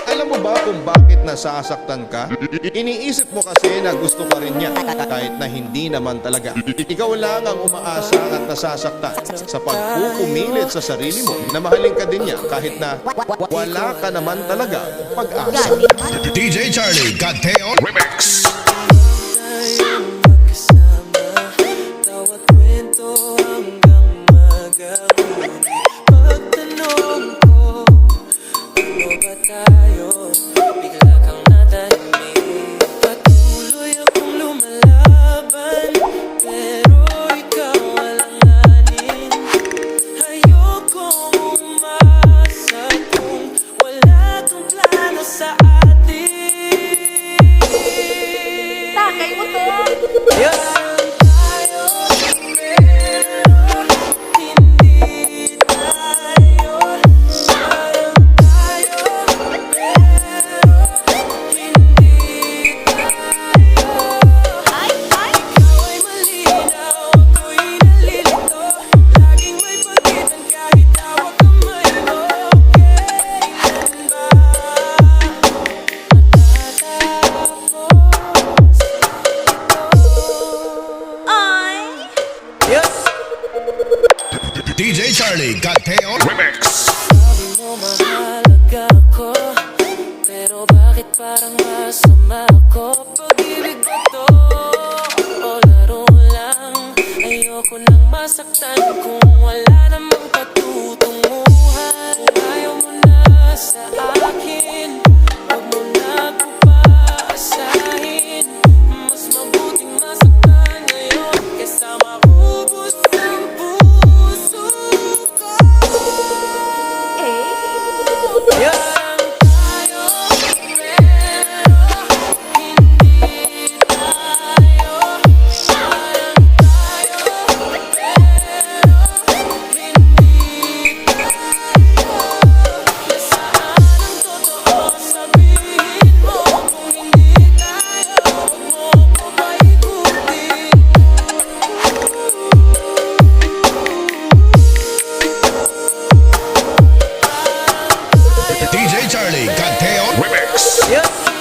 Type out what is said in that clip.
Alam mo ba kung bakit nasasaktan ka? Iniisip mo kasi na gusto ka rin niya kahit na hindi naman talaga. Ikaw lang ang umaasa at nasasaktan sa pagpupumilit sa sarili mo na mahalin ka din niya kahit na wala ka naman talaga pag-asa. DJ Charlie Gateo Remix. DJ Charlie Gateo Remix. Sabi mo mahalaga ako, pero bakit parang masama ako? Pag-ibig ba to o laro lang? Ayoko nang masaktan kung wala namang patutunguhan. Kung ayaw mo na sa akin, huwag mo na ko paasahin. Mas mabuting masaktan ngayon kaysa maubos ang puso ko. Sayang tayo, pero hindi tayo. Sayang tayo, pero hindi tayo. Nasaan ang totoo? Sabihin mo kung hindi tayo. Huwag mo ko paikutin. DJ Charlie Gateo Remix. Yes.